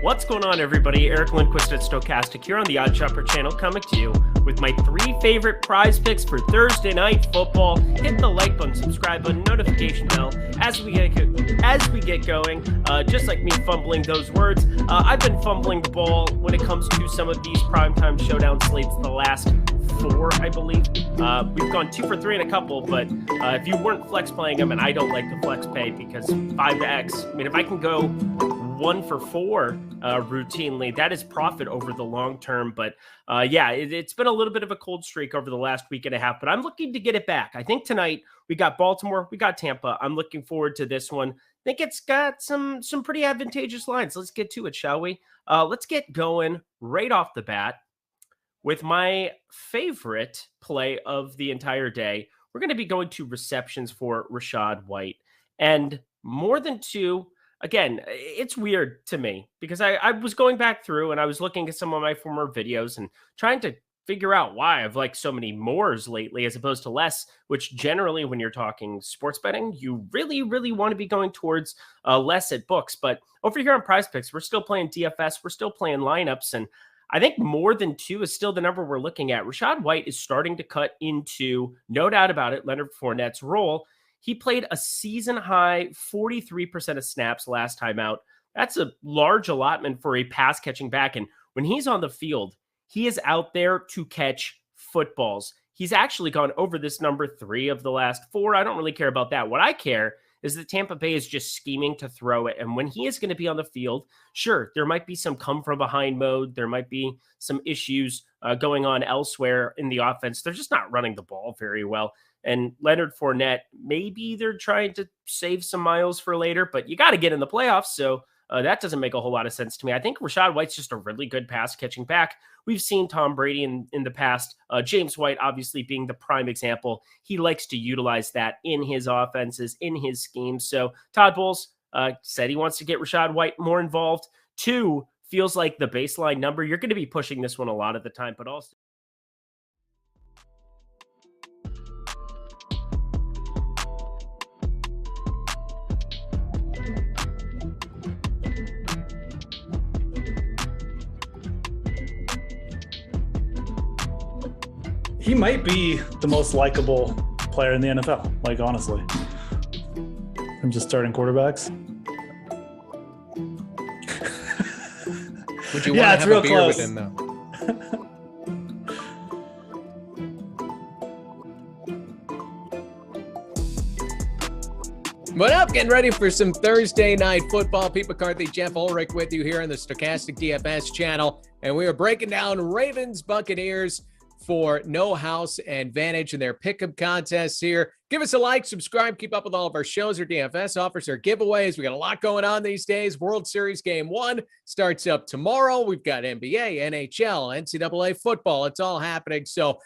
What's going on, everybody? Eric Lindquist at Stokastic here on the Odd Shopper channel, coming to you with my 3 favorite prize picks for Thursday night football. Hit the like button, subscribe button, notification bell as we get going. Just like me fumbling those words, I've been fumbling the ball when it comes to some of these primetime showdown slates the last 4, I believe. We've gone 2 for 3 in a couple, but if you weren't flex playing them, and I don't like the flex pay because 5x, I mean, if I can go 1 for 4 routinely, that is profit over the long term. But it's been a little bit of a cold streak over the last week and a half, but I'm looking to get it back. I think tonight we got Baltimore, we got Tampa. I'm looking forward to this one. I think it's got some pretty advantageous lines. Let's get to it, shall we? Let's get going right off the bat with my favorite play of the entire day. We're going to be going to receptions for Rachaad White, and more than 2. Again, it's weird to me because I was going back through and I was looking at some of my former videos and trying to figure out why I've liked so many mores lately as opposed to less, which generally when you're talking sports betting, you really, really want to be going towards less at books. But over here on Prize Picks, we're still playing DFS. We're still playing lineups. And I think more than 2 is still the number we're looking at. Rachaad White is starting to cut into, no doubt about it, Leonard Fournette's role. He played a season-high 43% of snaps last time out. That's a large allotment for a pass-catching back. And when he's on the field, he is out there to catch footballs. He's actually gone over this number 3 of the last 4. I don't really care about that. What I care is that Tampa Bay is just scheming to throw it. And when he is going to be on the field, sure, there might be some come-from-behind mode. There might be some issues going on elsewhere in the offense. They're just not running the ball very well. And Leonard Fournette, maybe they're trying to save some miles for later, but you got to get in the playoffs, so that doesn't make a whole lot of sense to me. I think Rachaad White's just a really good pass-catching back. We've seen Tom Brady in the past. James White, obviously, being the prime example. He likes to utilize that in his offenses, in his schemes. So Todd Bowles said he wants to get Rachaad White more involved. 2 feels like the baseline number. You're going to be pushing this one a lot of the time, but also he might be the most likable player in the NFL, like, honestly. I'm just starting quarterbacks. Would you want to have a beer with him, though? What up? Getting ready for some Thursday night football. Pete McCarthy, Geoff Ulrich with you here on the Stokastic DFS channel. And we are breaking down Ravens Buccaneers for No House Advantage in their pick'em contests here. Give us a like, subscribe, keep up with all of our shows. Our DFS offers, our giveaways. We got a lot going on these days. World Series Game 1 starts up tomorrow. We've got NBA, NHL, NCAA football. It's all happening. So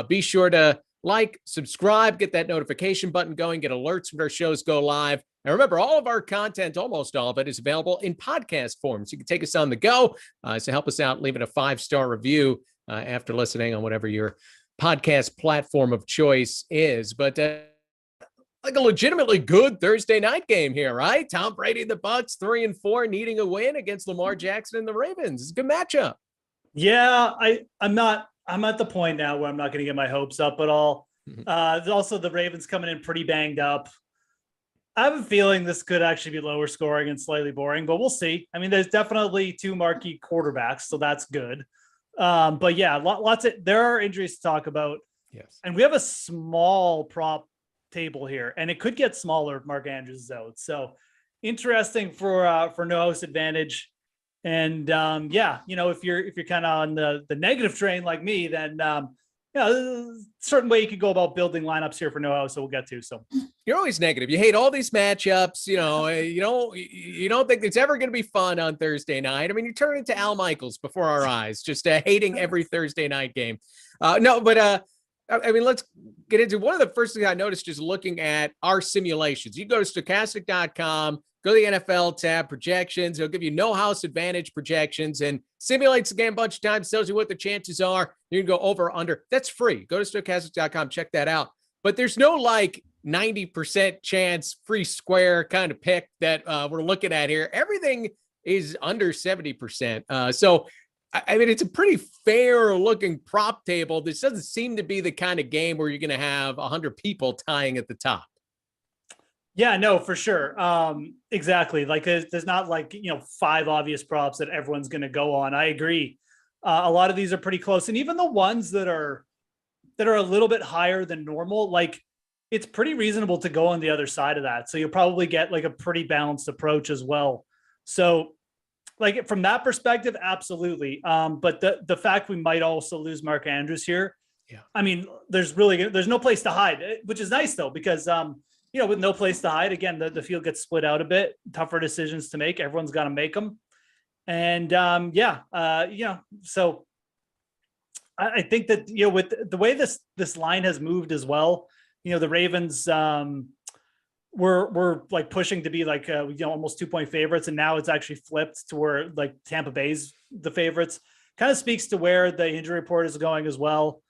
be sure to like, subscribe, get that notification button going, get alerts when our shows go live. And remember, all of our content, almost all of it, is available in podcast form. So you can take us on the go. So help us out, leave it a 5-star review after listening on whatever your podcast platform of choice is. But like a legitimately good Thursday night game here, right? Tom Brady and the Bucs, 3-4, needing a win against Lamar Jackson and the Ravens. It's a good matchup. Yeah, I'm at the point now where I'm not going to get my hopes up at all. Also, the Ravens coming in pretty banged up. I have a feeling this could actually be lower scoring and slightly boring, but we'll see. I mean, there's definitely 2 marquee quarterbacks, so that's good. But yeah, there are injuries to talk about. Yes. And we have a small prop table here, and it could get smaller if Mark Andrews is out. So interesting for No House Advantage. And if you're kind of on the negative train like me, then there's a certain way you could go about building lineups here for No House, so we'll get to. So you're always negative. You hate all these matchups. You don't think it's ever going to be fun on Thursday night. I mean, you turn into Al Michaels before our eyes, just hating every Thursday night game. I mean, let's get into one of the first things I noticed just looking at our simulations. You go to stokastic.com, go to the NFL tab, projections. It'll give you No House Advantage projections and simulates the game a bunch of times, tells you what the chances are. You can go over or under. That's free. Go to stokastic.com, check that out. But there's no like 90% chance free square kind of pick that we're looking at here. Everything is under 70%. So, I mean, it's a pretty fair looking prop table. This doesn't seem to be the kind of game where you're going to have 100 people tying at the top. Yeah, no, for sure. Exactly. Like there's not like, 5 obvious props that everyone's going to go on. I agree. A lot of these are pretty close. And even the ones that are a little bit higher than normal, like it's pretty reasonable to go on the other side of that. So you'll probably get like a pretty balanced approach as well. So like from that perspective, absolutely. But the fact we might also lose Mark Andrews here. Yeah. I mean, there's no place to hide, which is nice though, because, with no place to hide, again, the field gets split out a bit, tougher decisions to make. Everyone's got to make them. And so I think that, with the way this line has moved as well, the Ravens were like pushing to be like, almost 2-point favorites. And now it's actually flipped to where like Tampa Bay's the favorites. Kind of speaks to where the injury report is going as well.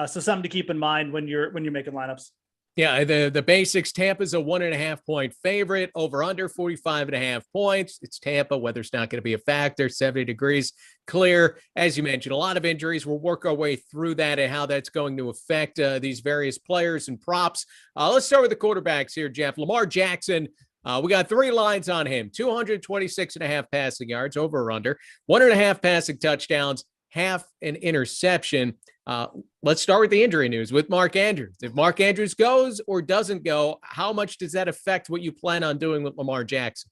So something to keep in mind when you're making lineups. Yeah, the basics, Tampa's a 1.5 point favorite, over under 45.5 points. It's Tampa, weather's not going to be a factor, 70 degrees clear. As you mentioned, a lot of injuries. We'll work our way through that and how that's going to affect these various players and props. Let's start with the quarterbacks here, Geoff. Lamar Jackson, we got 3 lines on him, 226.5 passing yards, over or under, 1.5 passing touchdowns, half an interception. Let's start with the injury news with Mark Andrews. If Mark Andrews goes or doesn't go, how much does that affect what you plan on doing with Lamar Jackson?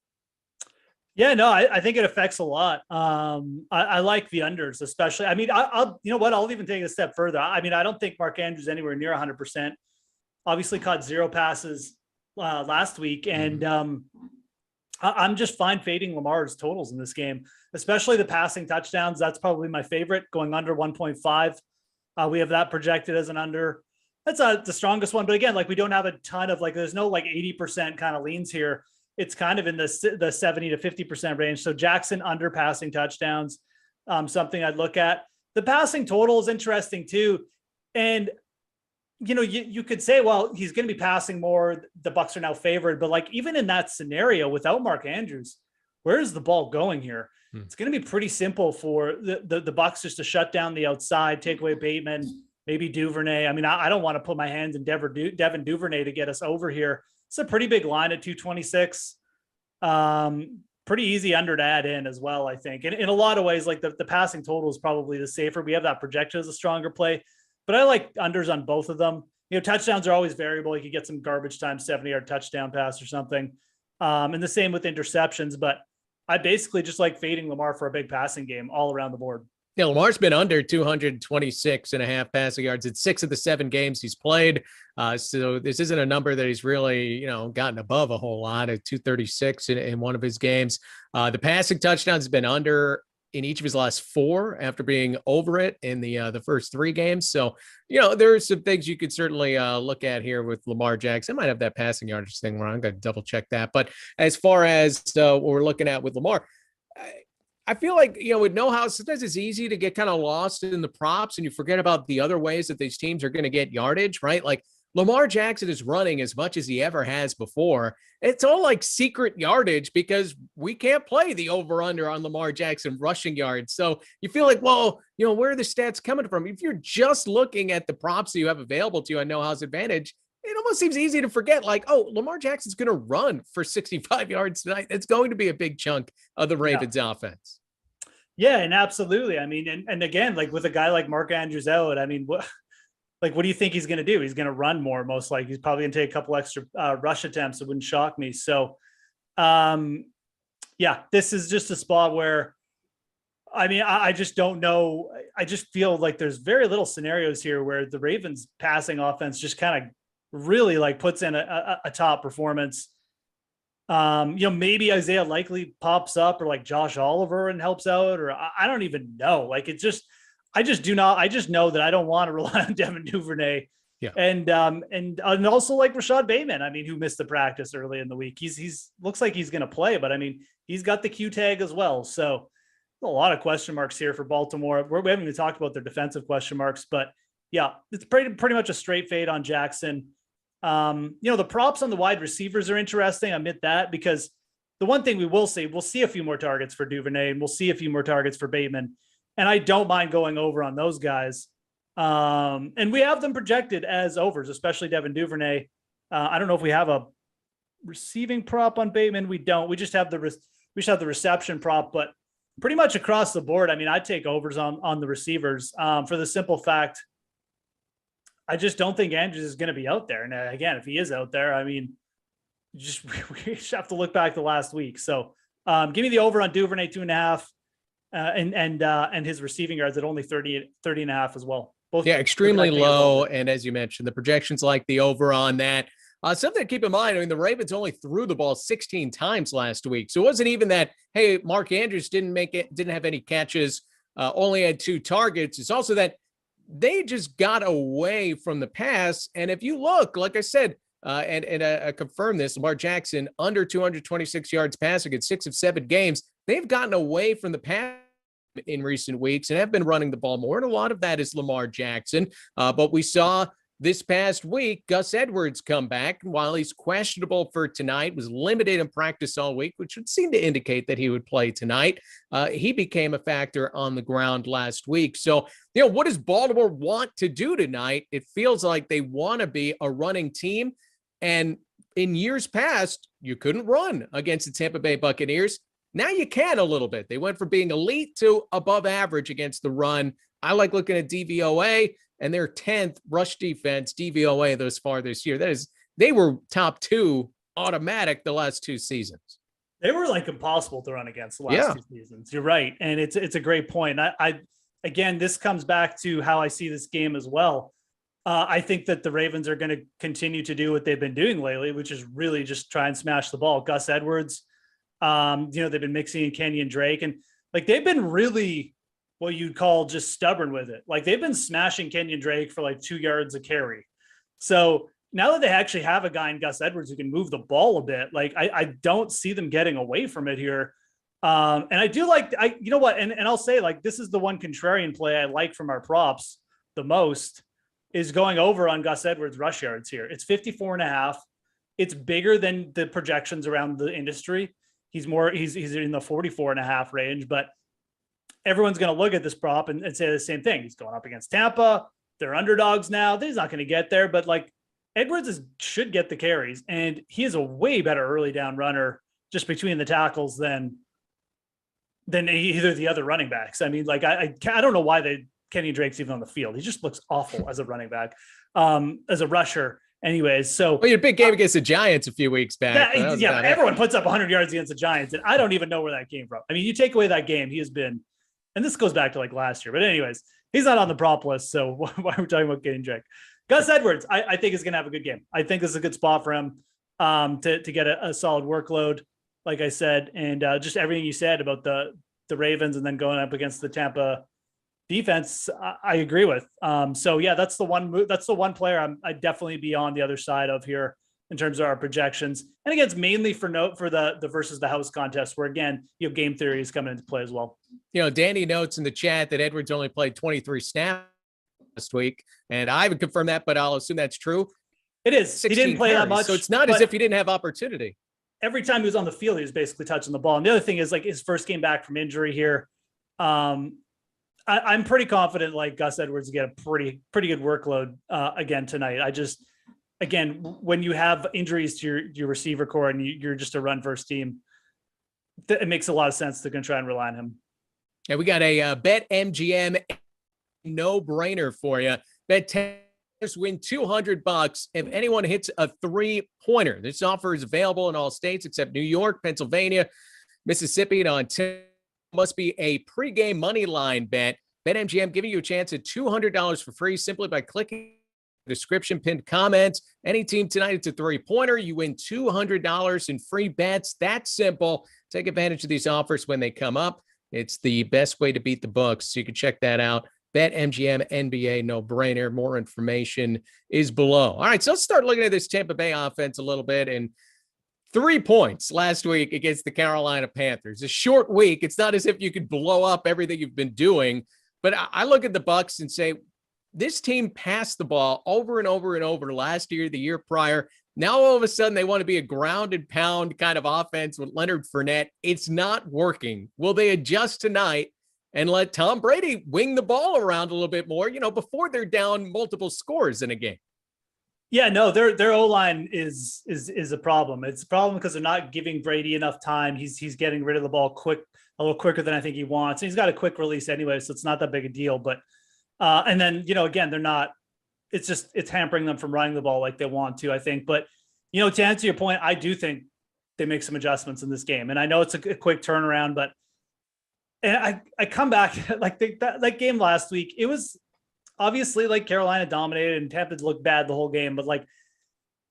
Yeah, no, I think it affects a lot. I like the unders, especially. I mean, I'll even take it a step further. I mean, I don't think Mark Andrews anywhere near 100%. Obviously caught 0 passes last week. And I'm just fine fading Lamar's totals in this game, especially the passing touchdowns. That's probably my favorite, going under 1.5. We have that projected as an under. That's the strongest one. But again, like we don't have a ton of there's no 80% kind of leans here. It's kind of in the 70 to 50% range. So Jackson under passing touchdowns, something I'd look at. The passing total is interesting too. And, you could say, well, he's going to be passing more. The Bucs are now favored. But even in that scenario without Mark Andrews, where is the ball going here? It's going to be pretty simple for the Bucs just to shut down the outside, take away Bateman, maybe Duvernay. I mean, I don't want to put my hands in Devin Duvernay to get us over here. It's a pretty big line at 226. Pretty easy under to add in as well, I think. And in a lot of ways, the passing total is probably the safer. We have that projected as a stronger play, but I like unders on both of them. Touchdowns are always variable. You could get some garbage time, 70-yard touchdown pass or something. And the same with interceptions, but I basically just like fading Lamar for a big passing game all around the board. Yeah, Lamar's been under 226.5 passing yards in 6 of the 7 games he's played. So this isn't a number that he's really, gotten above a whole lot at 236 in one of his games. The passing touchdowns have been under in each of his last 4 after being over it in the first 3 games. So, there are some things you could certainly look at here with Lamar Jackson. I might have that passing yardage thing wrong. I'm going to double check that. But as far as what we're looking at with Lamar, I feel like, with No House, sometimes it's easy to get kind of lost in the props and you forget about the other ways that these teams are going to get yardage, right? Like Lamar Jackson is running as much as he ever has before. It's all like secret yardage because we can't play the over-under on Lamar Jackson rushing yards. So you feel like, well, where are the stats coming from? If you're just looking at the props that you have available to you on No House Advantage, it almost seems easy to forget, Lamar Jackson's going to run for 65 yards tonight. It's going to be a big chunk of the Ravens offense. Yeah, and absolutely. I mean, and again, with a guy like Mark Andrews out, I mean, what do you think he's going to do? He's going to run more, most likely. He's probably going to take a couple extra rush attempts. It wouldn't shock me. So, this is just a spot where, I mean, I just don't know. I just feel like there's very little scenarios here where the Ravens passing offense just kind of really puts in a top performance. Maybe Isaiah Likely pops up or Josh Oliver and helps out, or I don't even know. I just know that I don't want to rely on Devin Duvernay. Yeah. And also Rashad Bateman, I mean, who missed the practice early in the week. He's looks like he's going to play, but I mean, he's got the Q tag as well. So a lot of question marks here for Baltimore. We haven't even talked about their defensive question marks, but yeah, it's pretty much a straight fade on Jackson. The props on the wide receivers are interesting. I admit that because the one thing we'll see a few more targets for Duvernay, and we'll see a few more targets for Bateman. And I don't mind going over on those guys. And we have them projected as overs, especially Devin Duvernay. I don't know if we have a receiving prop on Bateman. We don't. We just have the reception prop, but pretty much across the board. I mean, I take overs on the receivers for the simple fact I just don't think Andrews is going to be out there. And again, if he is out there, I mean, we just have to look back to last week. So give me the over on Duvernay 2.5 and his receiving yards at only 30.5 as well. Both extremely low. And as you mentioned, the projections like the over on that. Something to keep in mind, I mean, the Ravens only threw the ball 16 times last week. So it wasn't even that, hey, Mark Andrews didn't have any catches, only had 2 targets. It's also that they just got away from the pass. And if you look, like I said, and I confirm this, Lamar Jackson under 226 yards passing in 6 of 7 games. They've gotten away from the pass in recent weeks and have been running the ball more. And a lot of that is Lamar Jackson. But we saw this past week, Gus Edwards come back. While he's questionable for tonight, was limited in practice all week, which would seem to indicate that he would play tonight. He became a factor on the ground last week. So, what does Baltimore want to do tonight? It feels like they want to be a running team. And in years past, you couldn't run against the Tampa Bay Buccaneers. Now you can a little bit. They went from being elite to above average against the run. I like looking at DVOA and their 10th rush defense, DVOA, thus far this year. That is, they were top 2 automatic the last 2 seasons. They were like impossible to run against the last 2 seasons. You're right. And it's a great point. I again, this comes back to how I see this game as well. I think that the Ravens are going to continue to do what they've been doing lately, which is really just try and smash the ball. Gus Edwards, they've been mixing in Kenyon Drake, and like they've been really what you'd call just stubborn with it. Like they've been smashing Kenyon Drake for like 2 yards a carry. So now that they actually have a guy in Gus Edwards who can move the ball a bit, like I don't see them getting away from it here. And I do like, you know what? And I'll say like, this is the one contrarian play I like from our props the most is going over on Gus Edwards rush yards here. It's 54.5. It's bigger than the projections around the industry. He's in the 44.5 range, but everyone's going to look at this prop and say the same thing. He's going up against Tampa. They're underdogs now. He's not going to get there, but like Edwards should get the carries, and he is a way better early down runner just between the tackles than either the other running backs. I mean, like I don't know why Kenny Drake's even on the field. He just looks awful as a running back, as a rusher. Anyways, so you had a big game against the Giants a few weeks back. Everyone puts up 100 yards against the Giants, and I don't even know where that came from. I mean, you take away that game, he has been, and this goes back to like last year. But anyways, he's not on the prop list, so why are we talking about Kenny Drake? Gus Edwards, I think is going to have a good game. I think this is a good spot for him to get a solid workload, like I said, and just everything you said about the Ravens and then going up against the Tampa defense, I agree with. So yeah, that's the one player I'd definitely be on the other side of here in terms of our projections. And again, it's mainly for the versus the house contest where again, game theory is coming into play as well. Danny notes in the chat that Edwards only played 23 snaps last week, and I haven't confirmed that, but I'll assume that's true. It is. He didn't play that much. So it's not as if he didn't have opportunity. Every time he was on the field, he was basically touching the ball. And the other thing is like his first game back from injury here. I'm pretty confident like Gus Edwards to get a pretty good workload again tonight. Again, when you have injuries to your receiver core and you're just a run first team, it makes a lot of sense to try and rely on him. Yeah, we got a Bet MGM no-brainer for you. Bet 10 win $200 if anyone hits a 3-pointer. This offer is available in all states except New York, Pennsylvania, Mississippi, and Ontario. Must be a pregame money line bet. BetMGM giving you a chance at $200 for free simply by clicking the description, pinned comments. Any team tonight, it's a 3-pointer. You win $200 in free bets. That's simple. Take advantage of these offers when they come up. It's the best way to beat the books. So you can check that out. BetMGM NBA no-brainer. More information is below. All right, so let's start looking at this Tampa Bay offense a little bit. And 3 points last week against the Carolina Panthers. A short week. It's not as if you could blow up everything you've been doing. But I look at the Bucs and say, this team passed the ball over and over and over last year, the year prior. Now, all of a sudden, they want to be a ground and pound kind of offense with Leonard Fournette. It's not working. Will they adjust tonight and let Tom Brady wing the ball around a little bit more, before they're down multiple scores in a game? Yeah, no, their O-line is a problem. It's a problem because they're not giving Brady enough time. He's getting rid of the ball a little quicker than I think he wants. And he's got a quick release anyway, so it's not that big a deal. But and then, again, they're not. It's hampering them from running the ball like they want to, I think. But, to answer your point, I do think they make some adjustments in this game. And I know it's a quick turnaround, but and I come back like that game last week. It was obviously like Carolina dominated and Tampa looked bad the whole game. But like,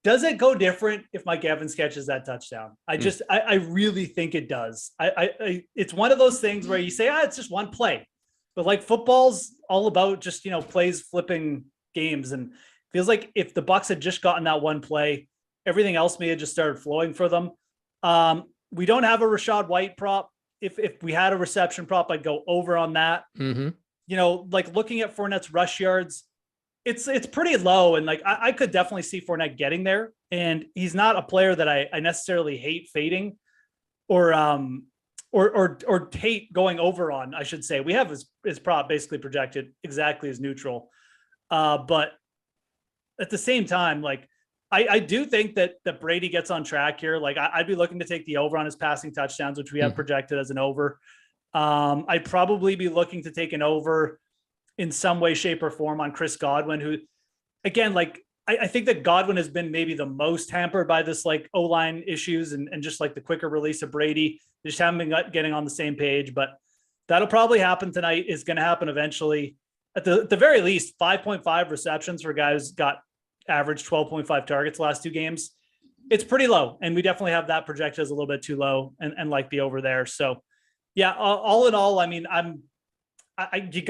does it go different if Mike Evans catches that touchdown? I really think it does. It's one of those things where you say, it's just one play. But like football's all about just, plays flipping games, and feels like if the Bucs had just gotten that one play, everything else may have just started flowing for them. We don't have a Rachaad White prop. If we had a reception prop, I'd go over on that. Mm-hmm. Like looking at Fournette's rush yards, it's pretty low, and like I could definitely see Fournette getting there. And he's not a player that I necessarily hate fading or hate going over on, I should say. We have his prop basically projected exactly as neutral. But at the same time, like I do think that Brady gets on track here. Like I'd be looking to take the over on his passing touchdowns, which we have projected as an over. I'd probably be looking to take an over in some way, shape, or form on Chris Godwin, who, again, like I think that Godwin has been maybe the most hampered by this like O-line issues and just like the quicker release of Brady. They just haven't been getting on the same page, but that'll probably happen tonight. Is going to happen eventually. At the very least, 5.5 receptions for guys got average 12.5 targets last two games. It's pretty low, and we definitely have that projected as a little bit too low, and like the over there. So, yeah, all in all, I mean, you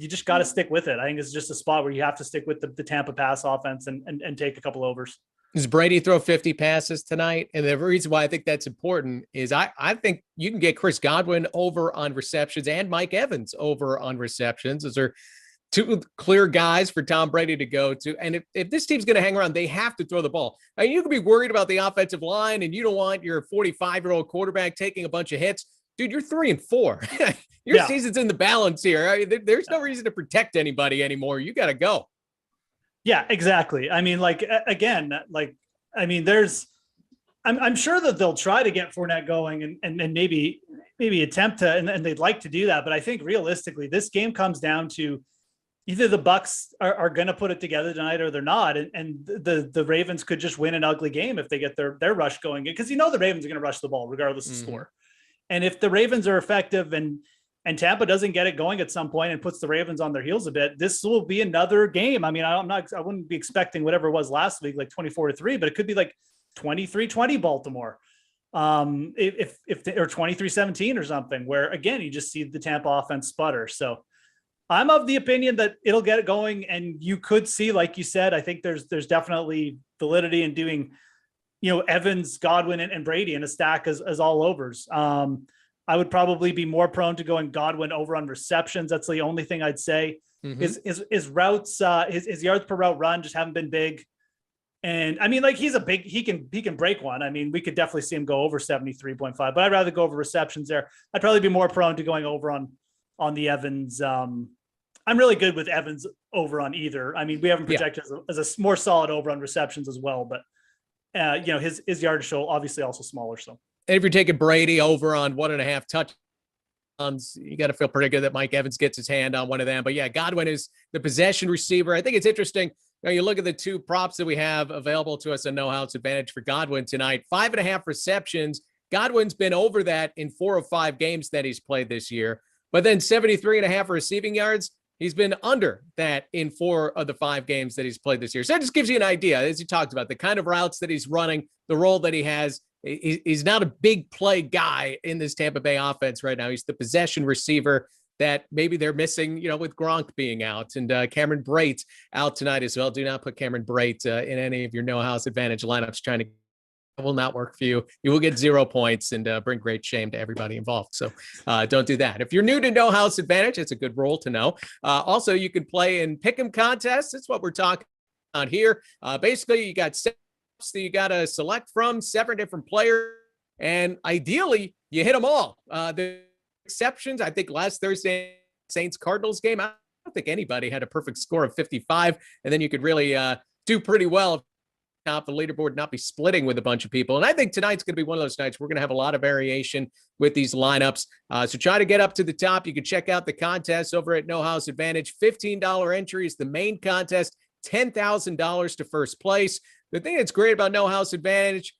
just gotta stick with it. I think it's just a spot where you have to stick with the Tampa pass offense and take a couple overs. Does Brady throw 50 passes tonight? And the reason why I think that's important is I think you can get Chris Godwin over on receptions and Mike Evans over on receptions. Those are two clear guys for Tom Brady to go to. And if this team's going to hang around, they have to throw the ball. I mean, you can be worried about the offensive line and you don't want your 45-year-old quarterback taking a bunch of hits. Dude, you're 3-4. Your season's in the balance here. I mean, there's no reason to protect anybody anymore. You got to go. Yeah, exactly. I mean, like, again, like, I mean, I'm sure that they'll try to get Fournette going and maybe attempt to, and they'd like to do that. But I think realistically, this game comes down to either the Bucs are going to put it together tonight or they're not. And the Ravens could just win an ugly game if they get their rush going, because the Ravens are going to rush the ball regardless of score. And if the Ravens are effective and Tampa doesn't get it going at some point and puts the Ravens on their heels a bit, this will be another game. I mean, I wouldn't be expecting whatever it was last week, like 24-3, but it could be like 23-20 Baltimore. If or 23-17 or something, where again, you just see the Tampa offense sputter. So I'm of the opinion that it'll get it going, and you could see, like you said, I think there's definitely validity in doing, Evans, Godwin, and Brady in a stack as all overs. I would probably be more prone to going Godwin over on receptions. That's the only thing I'd say. His routes, his yards per route run just haven't been big. And I mean, like he can break one. I mean, we could definitely see him go over 73.5, but I'd rather go over receptions there. I'd probably be more prone to going over on the Evans. I'm really good with Evans over on either. I mean, we haven't projected as a more solid over on receptions as well, but his yardage show obviously also smaller. So. And if you're taking Brady over on 1.5 touchdowns, you got to feel pretty good that Mike Evans gets his hand on one of them. But yeah, Godwin is the possession receiver. I think it's interesting. You look at the two props that we have available to us and know how it's advantage for Godwin tonight. 5.5 receptions. Godwin's been over that in 4 of 5 games that he's played this year. But then 73.5 receiving yards. He's been under that in 4 of the 5 games that he's played this year. So that just gives you an idea, as you talked about, the kind of routes that he's running, the role that he has. He's not a big play guy in this Tampa Bay offense right now. He's the possession receiver that maybe they're missing, with Gronk being out, and Cameron Brate out tonight as well. Do not put Cameron Brate in any of your no house advantage lineups. It will not work for you. You will get 0 points and bring great shame to everybody involved. So don't do that. If you're new to no house advantage, it's a good rule to know. Also, you can play in pick'em contests. That's what we're talking about here. Basically, you got that you got to select from, 7 different players, and ideally you hit them all. The exceptions, I think last Thursday Saints Cardinals game, I don't think anybody had a perfect score of 55, and then you could really do pretty well top the leaderboard, not be splitting with a bunch of people. And I think tonight's going to be one of those nights we're going to have a lot of variation with these lineups. So try to get up to the top. You can check out the contest over at No House Advantage. $15 entry is the main contest, $10,000 to first place. The thing that's great about No House Advantage,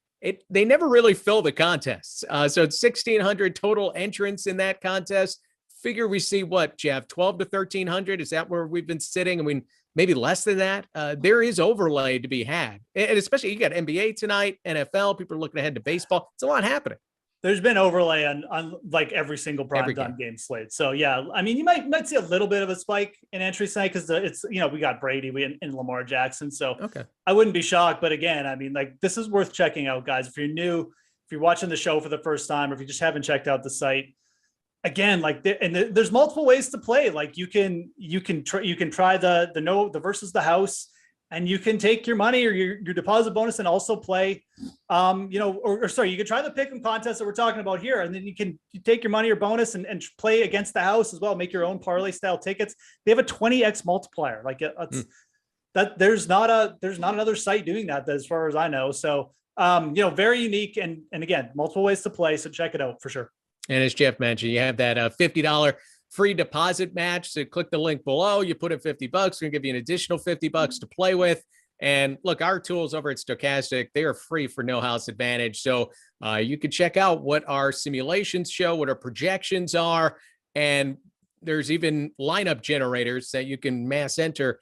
they never really fill the contests. So it's 1,600 total entrants in that contest. Figure we see what, Jeff, 12 to 1,300? Is that where we've been sitting? I mean, maybe less than that. There is overlay to be had. And especially you got NBA tonight, NFL, people are looking ahead to baseball. It's a lot happening. There's been overlay on like every single primetime game slate. So yeah, I mean, you might see a little bit of a spike in entry tonight because it's, we got Brady and Lamar Jackson. So okay, I wouldn't be shocked. But again, I mean, like, this is worth checking out, guys. If you're new, if you're watching the show for the first time, or if you just haven't checked out the site, again, like, there's multiple ways to play. Like, you can try the versus the house, and you can take your money or your deposit bonus and also play, you can try the pick 'em contest that we're talking about here. And then you take your money or bonus and play against the house as well. Make your own parlay style tickets. They have a 20x multiplier. Like, that there's not another site doing that as far as I know. So, very unique. And again, multiple ways to play. So check it out for sure. And as Jeff mentioned, you have that $50 free deposit match. So click the link below. You put in $50. We're going to give you an additional $50 to play with. And look, our tools over at Stokastic, they are free for No House Advantage. So you can check out what our simulations show, what our projections are. And there's even lineup generators that you can mass enter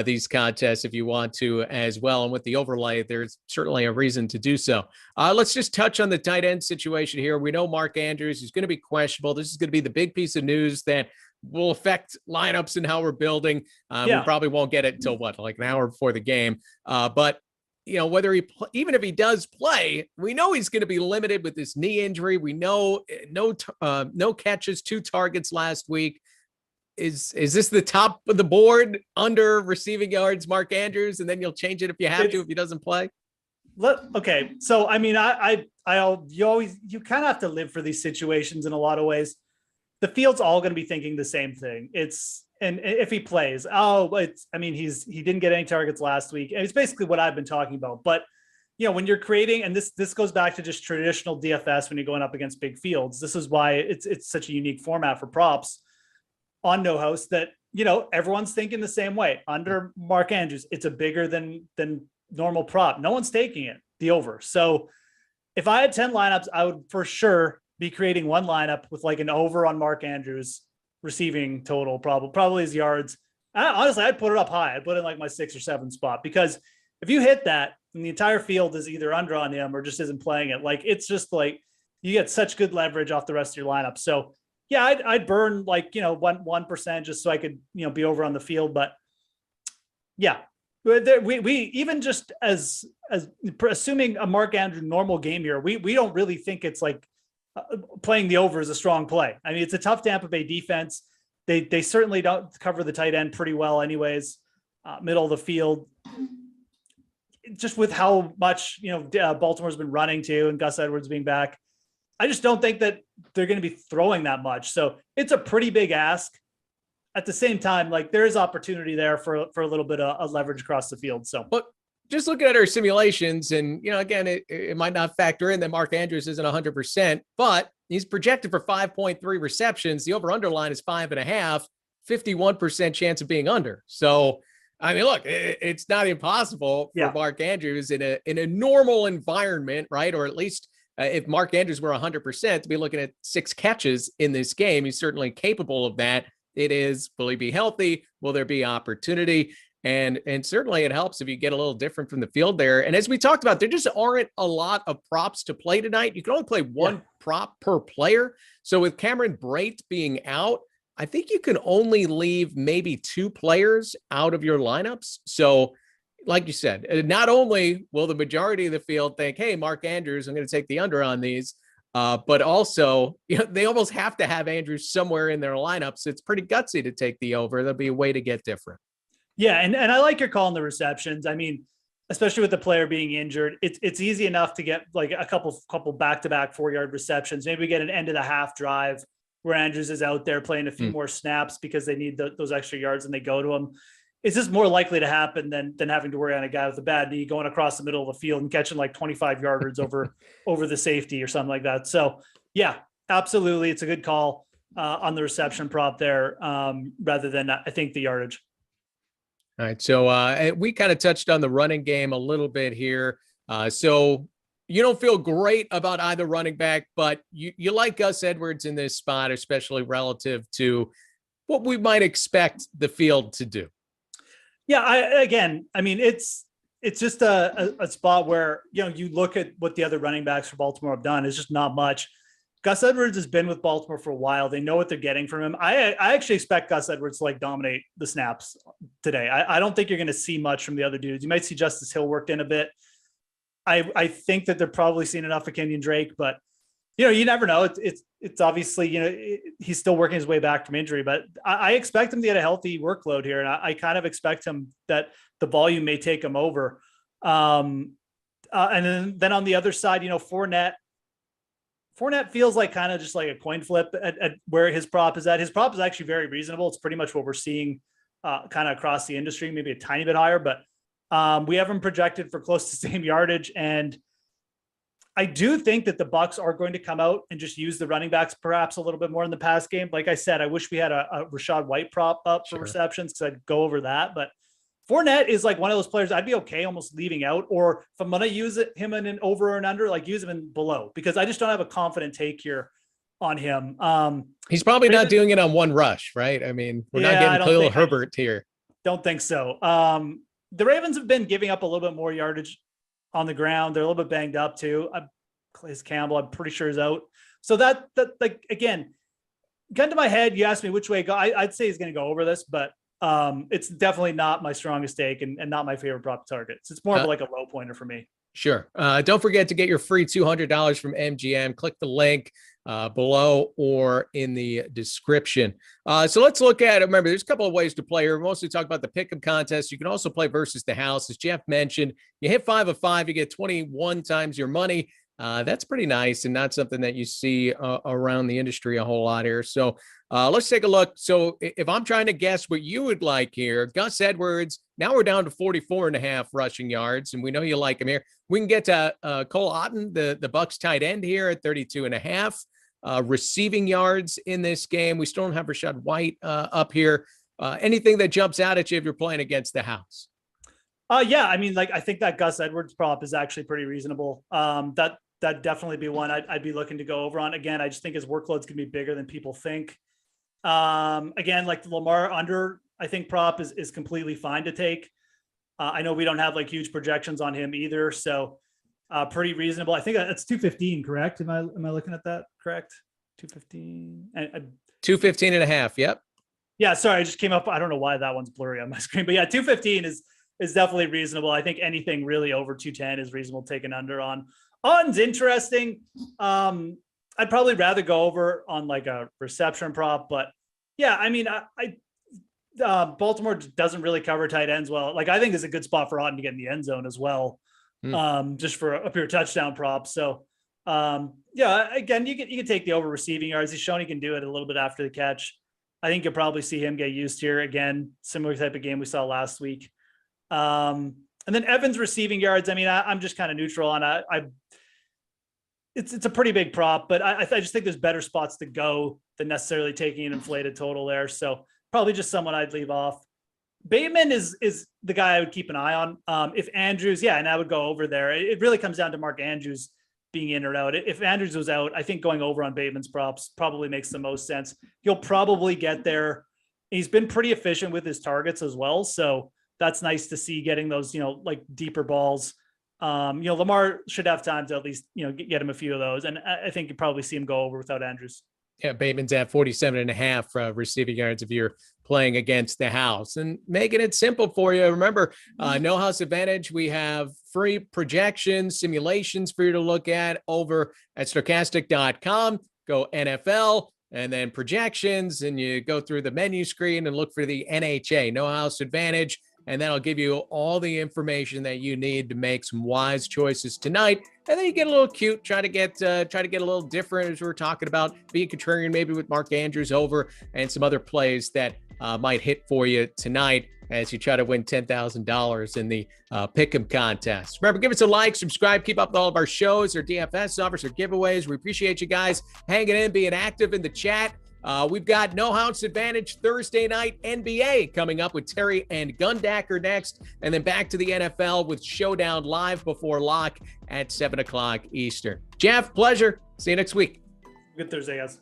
these contests if you want to as well. And with the overlay, there's certainly a reason to do so. Let's just touch on the tight end situation here. We know Mark Andrews is going to be questionable. This is going to be the big piece of news that will affect lineups and how we're building. We probably won't get it until like an hour before the game. But whether even if he does play, we know he's going to be limited with this knee injury. We know no catches, 2 targets last week. Is this the top of the board under receiving yards, Mark Andrews, and then you'll change it if you have to, if he doesn't play? Okay. So, I mean, you kind of have to live for these situations in a lot of ways. The field's all going to be thinking the same thing. And if he plays, he didn't get any targets last week. And it's basically what I've been talking about. But, when you're creating, and this goes back to just traditional DFS when you're going up against big fields, this is why it's such a unique format for props on No House, that, everyone's thinking the same way. Under Mark Andrews, it's a bigger than normal prop. No one's taking it, the over. So if I had 10 lineups, I would for sure be creating one lineup with like an over on Mark Andrews receiving total, probably his yards. Honestly, I'd put it up high. I'd put it in like my 6 or 7 spot, because if you hit that and the entire field is either under on him or just isn't playing it, like, it's just like you get such good leverage off the rest of your lineup. So yeah, I'd burn 1% just so I could, be over on the field. But yeah, we even just as assuming a Mark Andrews normal game here, we don't really think it's like playing the over is a strong play. I mean, it's a tough Tampa Bay defense. They certainly don't cover the tight end pretty well anyways, middle of the field. Just with how much, Baltimore's been running to, and Gus Edwards being back, I just don't think that they're going to be throwing that much. So it's a pretty big ask. At the same time, like, there is opportunity there for a little bit of leverage across the field. So, but just looking at our simulations, and, again, it might not factor in that Mark Andrews isn't 100%, but he's projected for 5.3 receptions. The over-under line is 5.5, 51% chance of being under. So, I mean, look, it's not impossible for Mark Andrews in a normal environment, right? Or at least if Mark Andrews were 100%, to be looking at 6 catches in this game. He's certainly capable of that. It is, will he be healthy? Will there be opportunity? And certainly it helps if you get a little different from the field there. And as we talked about, there just aren't a lot of props to play tonight. You can only play one prop per player. So with Cameron Brate being out, I think you can only leave maybe 2 players out of your lineups. So like you said, not only will the majority of the field think, hey, Mark Andrews, I'm going to take the under on these, but also, they almost have to have Andrews somewhere in their lineups. It's pretty gutsy to take the over. There'll be a way to get different. Yeah, and I like your call on the receptions. I mean, especially with the player being injured, it's easy enough to get like a couple back-to-back 4-yard receptions. Maybe we get an end of the half drive where Andrews is out there playing a few more snaps because they need those extra yards and they go to him. It's just more likely to happen than having to worry on a guy with a bad knee going across the middle of the field and catching like 25 yarders over the safety or something like that. So yeah, absolutely. It's a good call on the reception prop there rather than I think the yardage. All right. So we kind of touched on the running game a little bit here. So you don't feel great about either running back, but you like Gus Edwards in this spot, especially relative to what we might expect the field to do. Yeah, I mean, it's just a spot where, you look at what the other running backs for Baltimore have done. It's just not much. Gus Edwards has been with Baltimore for a while. They know what they're getting from him. I actually expect Gus Edwards to like dominate the snaps today. I don't think you're going to see much from the other dudes. You might see Justice Hill worked in a bit. I think that they're probably seeing enough of Kenyon Drake, but you never know. It's obviously, he's still working his way back from injury, but I expect him to get a healthy workload here. And I kind of expect him that the volume may take him over. And then on the other side, Fournette feels like kind of just like a coin flip at where his prop is at. His prop is actually very reasonable. It's pretty much what we're seeing kind of across the industry, maybe a tiny bit higher, but we have him projected for close to the same yardage. And I do think that the Bucs are going to come out and just use the running backs perhaps a little bit more in the pass game. Like I said, I wish we had a Rachaad White prop up for receptions because I'd go over that. But Fournette is like one of those players I'd be okay almost leaving out, or if I'm going to use him in an over and under, like use him in below, because I just don't have a confident take here on him. He's probably not doing it on one rush, right? I mean, we're not getting Khalil Herbert here. Don't think so. The Ravens have been giving up a little bit more yardage on the ground. They're a little bit banged up too. Calais Campbell, I'm pretty sure is out. So that like, again, gun to my head, you asked me which way go. I'd say he's going to go over this, but it's definitely not my strongest take and not my favorite prop targets. It's more of like a low pointer for me. Sure. Don't forget to get your free $200 from MGM. Click the link below or in the description. So let's look at it. Remember, there's a couple of ways to play here. We mostly talk about the pick'em contest. You can also play versus the house. As Geoff mentioned, you hit 5 of 5, you get 21 times your money. That's pretty nice and not something that you see around the industry a whole lot here. So let's take a look. So if I'm trying to guess what you would like here, Gus Edwards, now we're down to 44.5 rushing yards, and we know you like him here. We can get to Cole Otton, the Bucs tight end here at 32.5 receiving yards in this game. We still don't have Rachaad White up here. Anything that jumps out at you if you're playing against the house? Yeah, I mean, like I think that Gus Edwards prop is actually pretty reasonable. That'd definitely be one I'd be looking to go over on. Again, I just think his workload's gonna be bigger than people think. Again, like the Lamar under, I think prop is completely fine to take. I know we don't have like huge projections on him either, so pretty reasonable. I think that's 215, correct? Am I looking at that correct? 215. 215.5. Yep. Yeah, sorry, I just came up. I don't know why that one's blurry on my screen, but yeah, 215 is definitely reasonable. I think anything really over 210 is reasonable taken under on. On's interesting. I'd probably rather go over on like a reception prop, but yeah, I mean, Baltimore doesn't really cover tight ends well. Like I think it's a good spot for Otten to get in the end zone as well, just for a pure touchdown prop. So yeah, again, you can take the over receiving yards. He's shown he can do it a little bit after the catch. I think you'll probably see him get used here again. Similar type of game we saw last week. And then Evans receiving yards. I mean, I'm just kind of neutral on it's a pretty big prop, but I just think there's better spots to go than necessarily taking an inflated total there. So probably just someone I'd leave off. Bateman is the guy I would keep an eye on. If Andrews, yeah, and I would go over there. It really comes down to Mark Andrews being in or out. If Andrews was out, I think going over on Bateman's props probably makes the most sense. He'll probably get there. He's been pretty efficient with his targets as well. So that's nice to see, getting those, like deeper balls. Lamar should have time to at least, get him a few of those. And I think you probably see him go over without Andrews. Yeah, Bateman's at 47.5 receiving yards if you're playing against the house. And making it simple for you, remember, No House Advantage, we have free projections, simulations for you to look at over at Stokastic.com. Go NFL and then projections, and you go through the menu screen and look for the NHA, No House Advantage. and that'll give you all the information that you need to make some wise choices tonight. And then you get a little cute, try to get a little different, as we're talking about being contrarian, maybe with Mark Andrews over and some other plays that might hit for you tonight as you try to win $10,000 in the Pick'em contest. Remember, give us a like, subscribe, keep up with all of our shows, our DFS offers, our giveaways. We appreciate you guys hanging in, being active in the chat. We've got No House Advantage Thursday night NBA coming up with Terry and Gundacker next, and then back to the NFL with Showdown live before lock at 7 o'clock Eastern. Jeff, pleasure. See you next week. Good Thursday, guys.